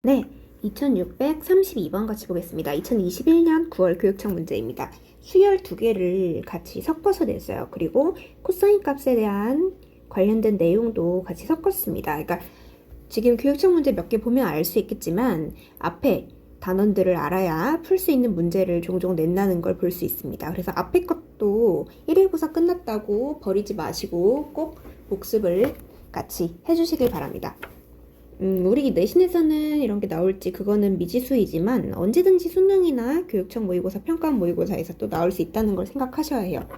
네, 2632번 같이 보겠습니다. 2021년 9월 교육청 문제입니다. 수열 두 개를 같이 섞어서 냈어요. 그리고 코사인 값에 대한 관련된 내용도 같이 섞었습니다. 그러니까 지금 교육청 문제 몇 개 보면 알 수 있겠지만 앞에 단원들을 알아야 풀 수 있는 문제를 종종 낸다는 걸 볼 수 있습니다. 그래서 앞에 것도 1일고사 끝났다고 버리지 마시고 꼭 복습을 같이 해주시길 바랍니다. 우리 내신에서는 이런 게 나올지 그거는 미지수이지만 언제든지 수능이나 교육청 모의고사, 평가원 모의고사에서 또 나올 수 있다는 걸 생각하셔야 해요.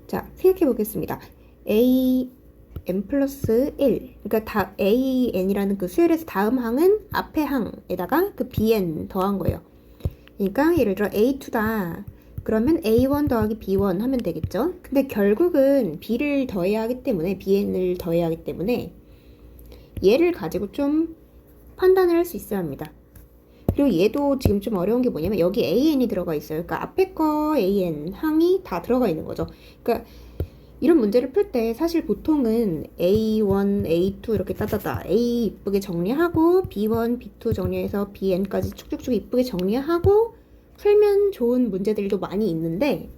자, 생각해 보겠습니다. a n 플러스 1, 그러니까 a n이라는 그 수열에서 다음 항은 앞에 항에다가 그 b n 더한 거예요. 그러니까 예를 들어 a2다. 그러면 a1 더하기 b1 하면 되겠죠. 근데 결국은 b를 더해야 하기 때문에 bn을 더해야 하기 때문에 얘를 가지고 좀 판단을 할 수 있어야 합니다. 그리고 얘도 지금 좀 어려운 게 뭐냐면 여기 an이 들어가 있어요. 그러니까 앞에 거 an 항이 다 들어가 있는 거죠. 그러니까 이런 문제를 풀 때 사실 보통은 a1, a2 이렇게 따다다 a 이쁘게 정리하고 b1, b2 정리해서 bn까지 쭉쭉쭉 이쁘게 정리하고 풀면 좋은 문제들도 많이 있는데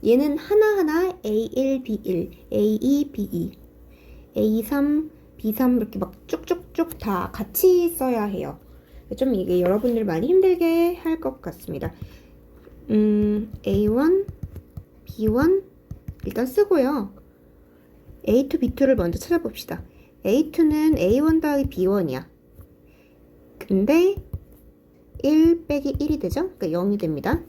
얘는 하나하나 a1, b1, a2, b2, a3, B3 이렇게 막 쭉쭉쭉 다 같이 써야 해요. 좀 이게 여러분들 많이 힘들게 할 것 같습니다. A1, B1 일단 쓰고요. A2, B2를 먼저 찾아봅시다. A2는 A1 더하기 B1이야. 근데 1 빼기 1이 되죠? 그러니까 0이 됩니다.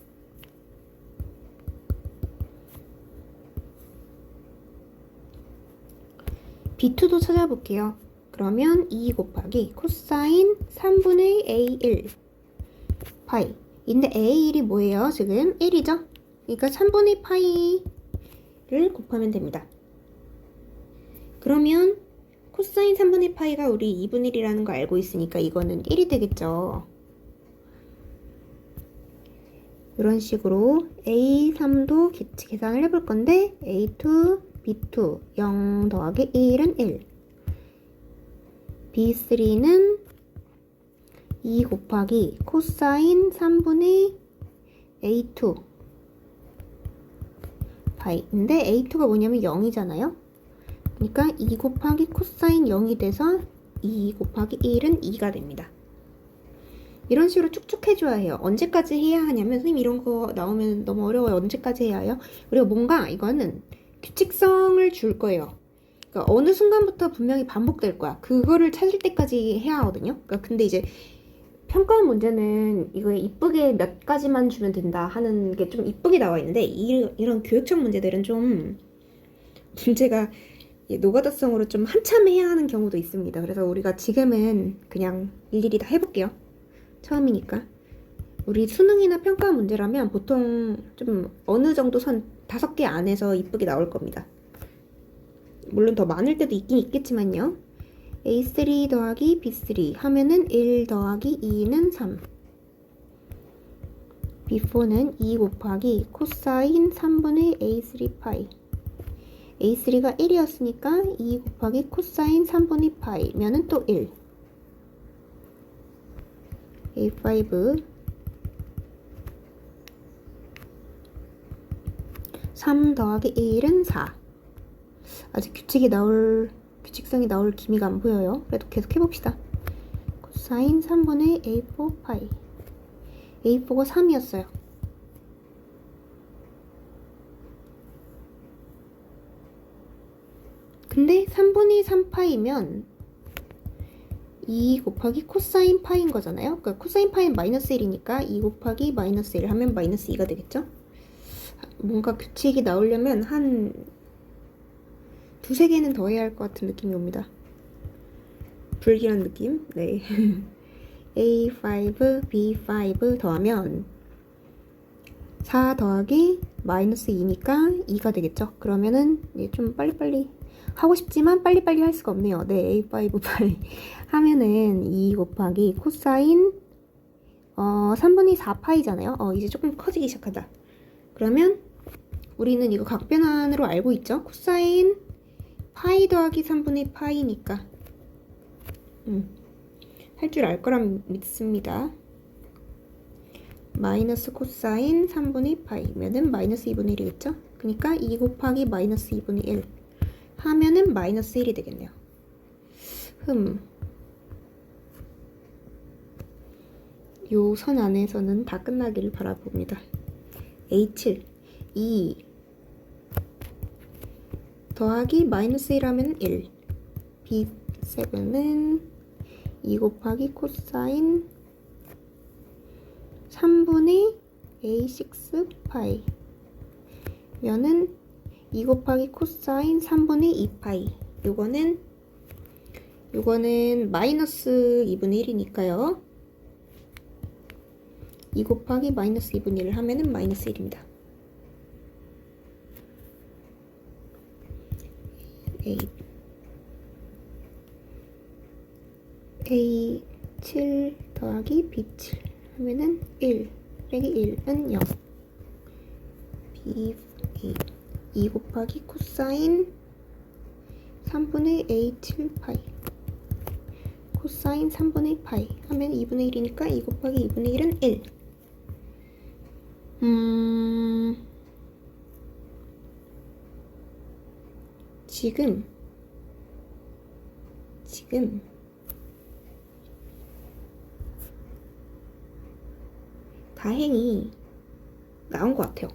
B2도 찾아볼게요. 그러면 2 곱하기 코사인 3분의 A1 파이. 근데 A1이 뭐예요? 지금 1이죠? 그러니까 3분의 파이를 곱하면 됩니다. 그러면 코사인 3분의 파이가 우리 2분의 1이라는 거 알고 있으니까 이거는 1이 되겠죠. 이런 식으로 A3도 계산을 해볼 건데 A2, B2 0 더하기 1은 1, B3는 2 곱하기 코사인 3분의 A2 파이인데 A2가 뭐냐면 0이잖아요. 그러니까 2 곱하기 코사인 0이 돼서 2 곱하기 1은 2가 됩니다. 이런 식으로 쭉쭉 해줘야 해요. 언제까지 해야 하냐면 선생님 이런 거 나오면 너무 어려워요. 언제까지 해야 해요? 그리고 뭔가 이거는 규칙성을 줄 거예요. 그러니까 어느 순간부터 분명히 반복될 거야. 그거를 찾을 때까지 해야 하거든요. 그러니까 근데 이제 평가원 문제는 이거 이쁘게 몇 가지만 주면 된다 하는 게 좀 이쁘게 나와 있는데 이런 교육청 문제들은 좀 문제가 노가다성으로 좀 한참 해야 하는 경우도 있습니다. 그래서 우리가 지금은 그냥 일일이 다 해볼게요. 처음이니까. 우리 수능이나 평가 문제라면 보통 좀 어느 정도 선 5개 안에서 이쁘게 나올 겁니다. 물론 더 많을 때도 있긴 있겠지만요. A3 더하기 B3 하면은 1 더하기 2는 3. B4는 2 곱하기 코사인 3분의 A3 파이. A3가 1이었으니까 2 곱하기 코사인 3분의 파이면은 또 1. A5 3 더하기 1은 4. 아직 규칙성이 나올 기미가 안 보여요. 그래도 계속 해봅시다. 코사인 3분의 A4 파이. A4가 3이었어요. 근데 3분의 3 파이면 2 곱하기 코사인 파인 거잖아요. 그러니까 코사인 파이는 마이너스 1이니까 2 곱하기 마이너스 1 하면 마이너스 2가 되겠죠? 뭔가 규칙이 나오려면 한 2-3개는 더 해야 할 것 같은 느낌이 옵니다. 불길한 느낌? 네. A5, B5 더하면 4 더하기 마이너스 2니까 2가 되겠죠? 그러면은 좀 빨리빨리 하고 싶지만 빨리빨리 할 수가 없네요. 네, A5 빨리 하면은 2 곱하기 코사인 3분의 4 파이잖아요. 이제 조금 커지기 시작하다. 그러면 우리는 이거 각변환으로 알고 있죠? 코사인 파이 더하기 3분의 파이니까 할 줄 알 거라 믿습니다. 마이너스 코사인 3분의 파이면은 마이너스 2분의 1이겠죠? 그러니까 2 곱하기 마이너스 2분의 1 하면은 마이너스 1이 되겠네요. 요 선 안에서는 다 끝나기를 바라봅니다. A7 2 더하기 마이너스 1 하면 1 B7은 2 곱하기 코사인 3분의 A6 파이 면은 2 곱하기 코사인 3분의 2 파이 요거는 마이너스 2분의 1이니까요 2 곱하기 마이너스 2분의 1을 하면은 마이너스 1입니다. A7 더하기 B7 하면은 1 빼기 1은 0 B8 2 곱하기 코사인 3분의 A7 파이 코사인 3분의 파이 하면 2분의 1이니까 2 곱하기 2분의 1은 1 지금 다행히 나온 것 같아요.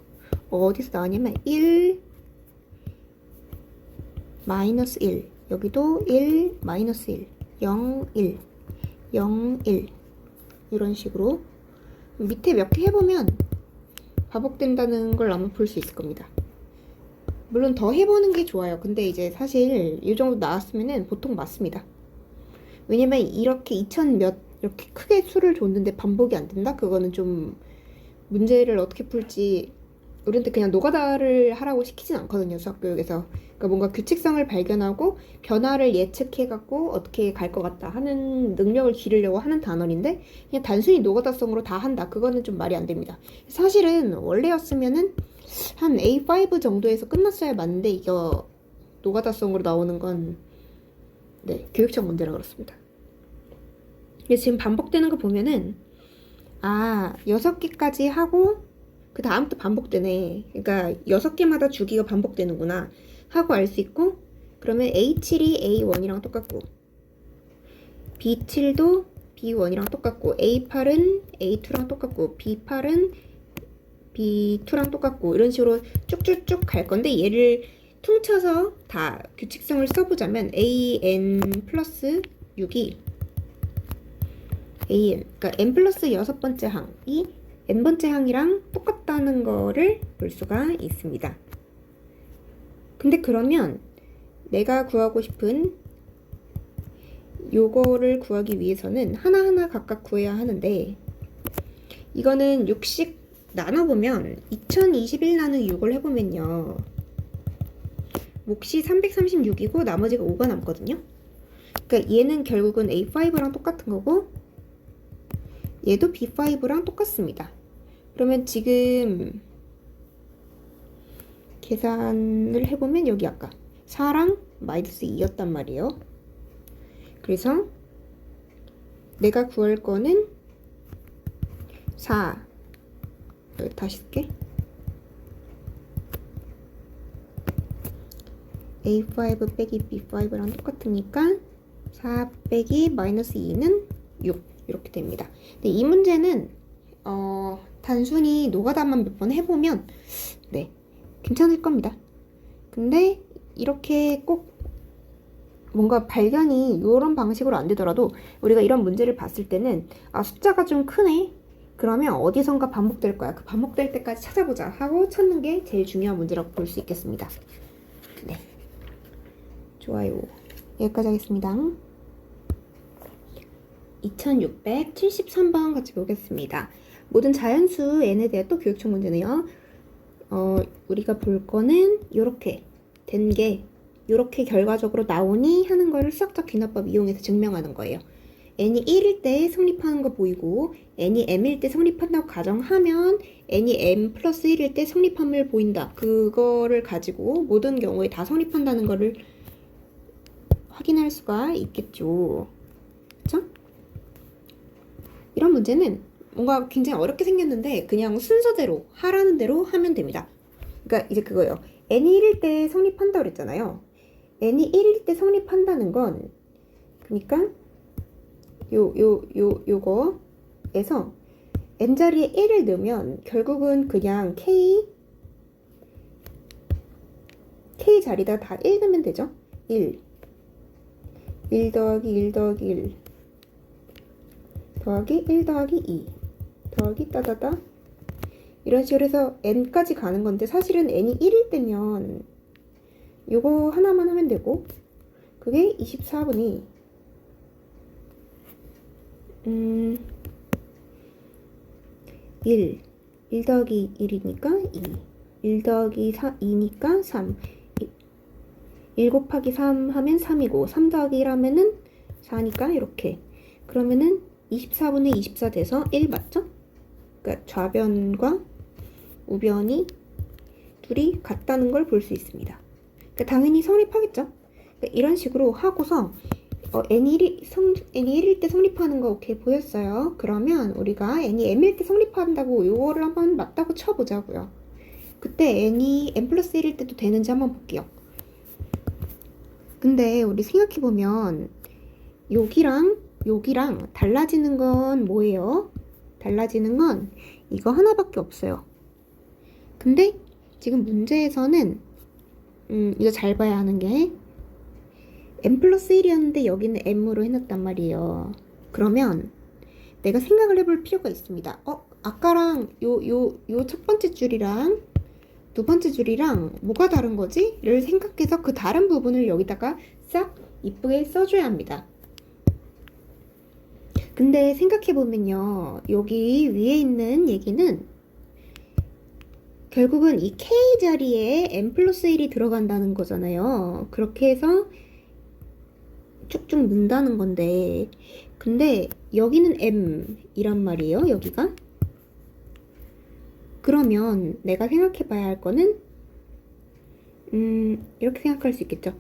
어디서 나왔냐면 1 마이너스 1 여기도 1 마이너스 1 0 1 0 1 이런 식으로 밑에 몇 개 해보면 반복된다는 걸 아마 볼 수 있을 겁니다. 물론 더 해보는 게 좋아요. 근데 이제 사실 이 정도 나왔으면은 보통 맞습니다. 왜냐면 이렇게 2000 몇 이렇게 크게 수를 줬는데 반복이 안 된다? 그거는 좀 문제를 어떻게 풀지 우리한테 그냥 노가다를 하라고 시키진 않거든요. 수학교육에서. 그러니까 뭔가 규칙성을 발견하고 변화를 예측해갖고 어떻게 갈 것 같다 하는 능력을 기르려고 하는 단원인데 그냥 단순히 노가다성으로 다 한다. 그거는 좀 말이 안 됩니다. 사실은 원래였으면은 한 A5 정도에서 끝났어야 맞는데 이거 노가다성으로 나오는 건 네, 교육적 문제라 그렇습니다. 근데 지금 반복되는 거 보면은 6개까지 하고 그 다음부터 반복되네. 그러니까 6개마다 주기가 반복되는구나 하고 알 수 있고 그러면 A7이 A1이랑 똑같고 B7도 B1이랑 똑같고 A8은 A2랑 똑같고 B8은 B2랑 똑같고 이런 식으로 쭉쭉쭉 갈 건데 얘를 퉁쳐서 다 규칙성을 써보자면 AN 플러스 6이 AN 그러니까 N 플러스 6번째 항이 N번째 항이랑 똑같다는 거를 볼 수가 있습니다. 근데 그러면 내가 구하고 싶은 요거를 구하기 위해서는 하나하나 각각 구해야 하는데 이거는 6씩 나눠보면 2021 나누기 6을 해보면요 몫이 336이고 나머지가 5가 남거든요. 그러니까 얘는 결국은 A5랑 똑같은 거고 얘도 B5랑 똑같습니다. 그러면 지금 계산을 해보면 여기 아까 4랑 마이너스 2였단 말이에요. 그래서 내가 구할 거는 4 여기 다시 쓸게. A5 빼기 B5랑 똑같으니까 4 빼기 마이너스 2는 6 이렇게 됩니다. 근데 이 문제는 단순히 노가다만 몇 번 해보면 네 괜찮을 겁니다. 근데 이렇게 꼭 뭔가 발견이 이런 방식으로 안 되더라도 우리가 이런 문제를 봤을 때는 숫자가 좀 크네 그러면 어디선가 반복될 거야 그 반복될 때까지 찾아보자 하고 찾는 게 제일 중요한 문제라고 볼 수 있겠습니다. 네 좋아요. 여기까지 하겠습니다. 2673번 같이 보겠습니다. 모든 자연수 n에 대한 또 교육청 문제네요. 우리가 볼 거는 이렇게 된 게 이렇게 결과적으로 나오니 하는 거를 수학적 귀납법 이용해서 증명하는 거예요. n이 1일 때 성립하는 거 보이고 n이 m일 때 성립한다고 가정하면 n이 m 플러스 1일 때 성립함을 보인다. 그거를 가지고 모든 경우에 다 성립한다는 거를 확인할 수가 있겠죠. 그쵸? 이런 문제는 뭔가 굉장히 어렵게 생겼는데 그냥 순서대로 하라는 대로 하면 됩니다. 그러니까 이제 그거예요. n이 1일 때 성립한다고 그랬잖아요. n이 1일 때 성립한다는 건 그러니까 요거에서 n자리에 1을 넣으면 결국은 그냥 k 자리다 다 1 넣으면 되죠. 1 더하기 1 더하기 1 더하기 1 더하기 2 더하기 따다다 이런 식으로 해서 n까지 가는 건데 사실은 n이 1일 때면 요거 하나만 하면 되고 그게 24분이 1 더하기 1이니까 2 1 더하기 2니까 3 1 곱하기 3 하면 3이고 3 더하기 1 하면은 4니까 이렇게 그러면은 24분의 24 돼서 1 맞죠? 그러니까 좌변과 우변이 둘이 같다는 걸 볼 수 있습니다. 그러니까 당연히 성립하겠죠? 그러니까 이런 식으로 하고서 n이 1일 때 성립하는 거 오케이 보였어요. 그러면 우리가 n이 m일 때 성립한다고 요거를 한번 맞다고 쳐보자고요. 그때 n이 m 플러스 1일 때도 되는지 한번 볼게요. 근데 우리 생각해보면 여기랑 달라지는 건 뭐예요? 달라지는 건 이거 하나밖에 없어요. 근데 지금 문제에서는 이거 잘 봐야 하는 게 m 플러스 1이었는데 여기는 m으로 해놨단 말이에요. 그러면 내가 생각을 해볼 필요가 있습니다. 아까랑 요 첫 번째 줄이랑 두 번째 줄이랑 뭐가 다른 거지? 를 생각해서 그 다른 부분을 여기다가 싹 이쁘게 써줘야 합니다. 근데 생각해보면요. 여기 위에 있는 얘기는 결국은 이 K 자리에 M 플러스 1이 들어간다는 거잖아요. 그렇게 해서 쭉쭉 는다는 건데 근데 여기는 M이란 말이에요. 여기가. 그러면 내가 생각해 봐야 할 거는 이렇게 생각할 수 있겠죠.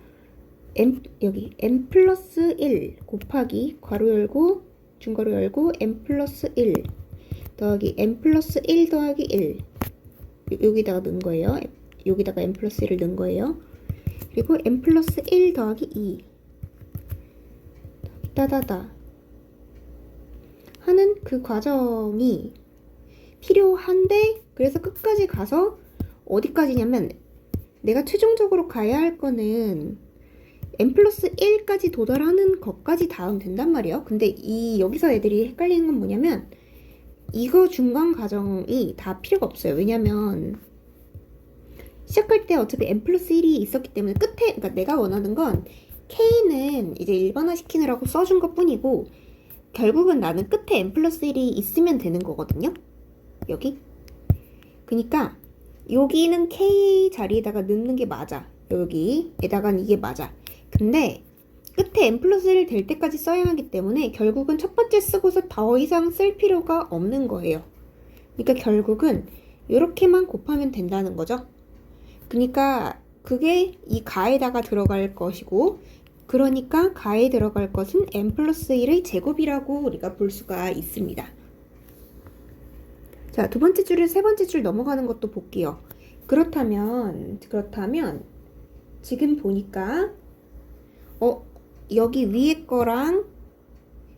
여기 M 플러스 1 곱하기 괄호 열고 중괄호 열고 M 플러스 1 더하기 M 플러스 1 더하기 1 여기다가 넣은 거예요. 여기다가 M 플러스 1을 넣은 거예요. 그리고 M 플러스 1 더하기 2 따다다 하는 그 과정이 필요한데 그래서 끝까지 가서 어디까지냐면 내가 최종적으로 가야 할 거는 m 플러스 1까지 도달하는 것까지 닿으면 된단 말이에요. 근데 여기서 애들이 헷갈리는 건 뭐냐면 이거 중간 과정이 다 필요가 없어요. 왜냐면 시작할 때 어차피 m 플러스 1이 있었기 때문에 끝에 그러니까 내가 원하는 건 k는 이제 일반화 시키느라고 써준 것 뿐이고 결국은 나는 끝에 m 플러스 1이 있으면 되는 거거든요. 여기 그러니까 여기는 k 자리에다가 넣는 게 맞아. 여기에다가는 이게 맞아. 근데 끝에 m 플러스 1 될 때까지 써야 하기 때문에 결국은 첫 번째 쓰고서 더 이상 쓸 필요가 없는 거예요. 그러니까 결국은 이렇게만 곱하면 된다는 거죠. 그러니까 그게 이 가에다가 들어갈 것이고 그러니까 가에 들어갈 것은 m 플러스 1의 제곱이라고 우리가 볼 수가 있습니다. 자, 두 번째 줄을 세 번째 줄 넘어가는 것도 볼게요. 그렇다면 지금 보니까 여기 위에 거랑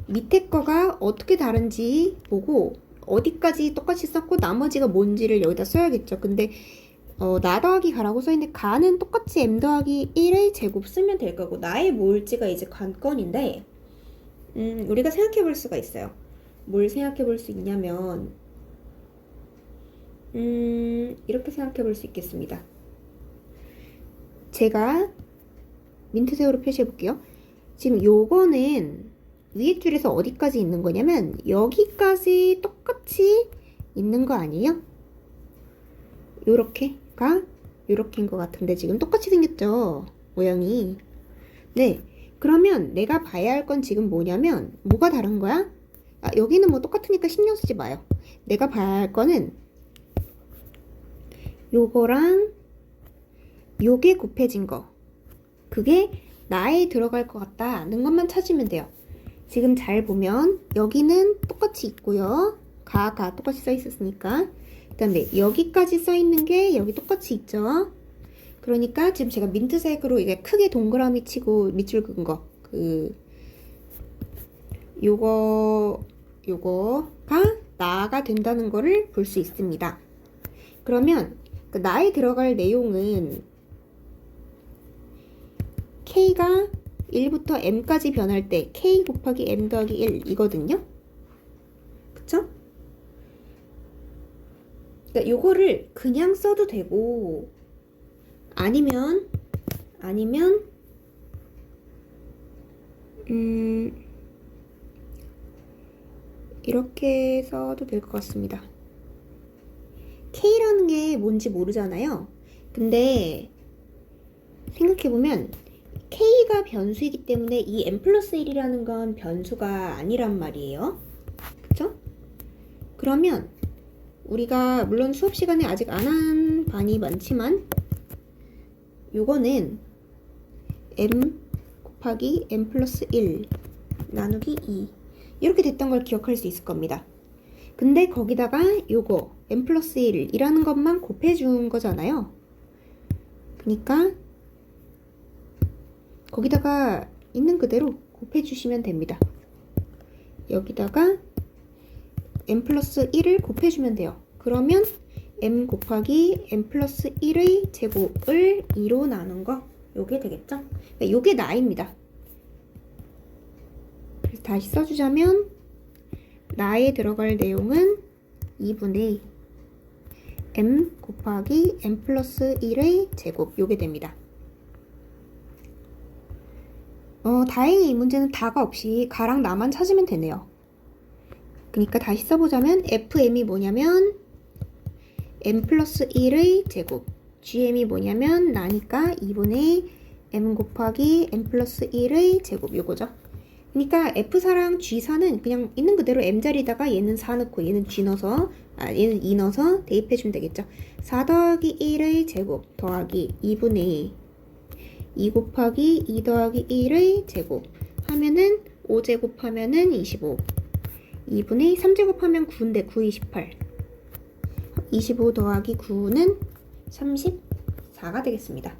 밑에 거가 어떻게 다른지 보고 어디까지 똑같이 썼고 나머지가 뭔지를 여기다 써야겠죠. 근데 나 더하기 가라고 써있는데 가는 똑같이 m 더하기 1의 제곱 쓰면 될 거고 나의 모일지가 이제 관건인데 우리가 생각해 볼 수가 있어요. 뭘 생각해 볼 수 있냐면 이렇게 생각해 볼 수 있겠습니다. 제가 민트색으로 표시해 볼게요. 지금 요거는 위에 줄에서 어디까지 있는 거냐면 여기까지 똑같이 있는 거 아니에요? 요렇게가 요렇게인 것 같은데 지금 똑같이 생겼죠? 모양이. 네. 그러면 내가 봐야 할 건 지금 뭐냐면 뭐가 다른 거야? 여기는 뭐 똑같으니까 신경 쓰지 마요. 내가 봐야 할 거는 요거랑 요게 곱해진 거. 그게 나에 들어갈 것 같다는 것만 찾으면 돼요. 지금 잘 보면 여기는 똑같이 있고요. 가 똑같이 써 있었으니까. 그다음에 여기까지 써 있는 게 여기 똑같이 있죠. 그러니까 지금 제가 민트색으로 이게 크게 동그라미 치고 밑줄 그은 거, 요거가 나가 된다는 거를 볼 수 있습니다. 그러면 그 나에 들어갈 내용은 K가 1부터 M까지 변할 때 K 곱하기 M 더하기 1 이거든요. 그쵸? 그러니까 요거를 그냥 써도 되고 아니면 이렇게 써도 될 것 같습니다. K라는 게 뭔지 모르잖아요. 근데 생각해보면 K가 변수이기 때문에 이 n 플러스 1이라는 건 변수가 아니란 말이에요. 그쵸? 그러면 우리가 물론 수업 시간에 아직 안 한 반이 많지만 요거는 m 곱하기 n 플러스 1 나누기 2 이렇게 됐던 걸 기억할 수 있을 겁니다. 근데 거기다가 요거 n 플러스 1이라는 것만 곱해준 거잖아요. 그러니까 거기다가 있는 그대로 곱해주시면 됩니다. 여기다가 n 플러스 1을 곱해주면 돼요. 그러면 m 곱하기 n 플러스 1의 제곱을 2로 나눈 거 요게 되겠죠? 그러니까 요게 나입니다. 그래서 다시 써주자면 나에 들어갈 내용은 2분의 m 곱하기 n 플러스 1의 제곱 요게 됩니다. 다행히 이 문제는 다가 없이 가랑 나만 찾으면 되네요. 그러니까 다시 써보자면 fm이 뭐냐면 m 플러스 1의 제곱, gm이 뭐냐면 나니까 2분의 m 곱하기 n 플러스 1의 제곱 요거죠. 그러니까 f사랑 g사는 그냥 있는 그대로 m 자리에다가 얘는 4 넣고 얘는 g 넣어서 얘는 2 넣어서 대입해주면 되겠죠. 4 더하기 1의 제곱 더하기 2분의 2 곱하기 2 더하기 1의 제곱 하면은 5제곱 하면은 25 2분의 3제곱 하면 9인데 9, 28 25 더하기 9는 34가 되겠습니다.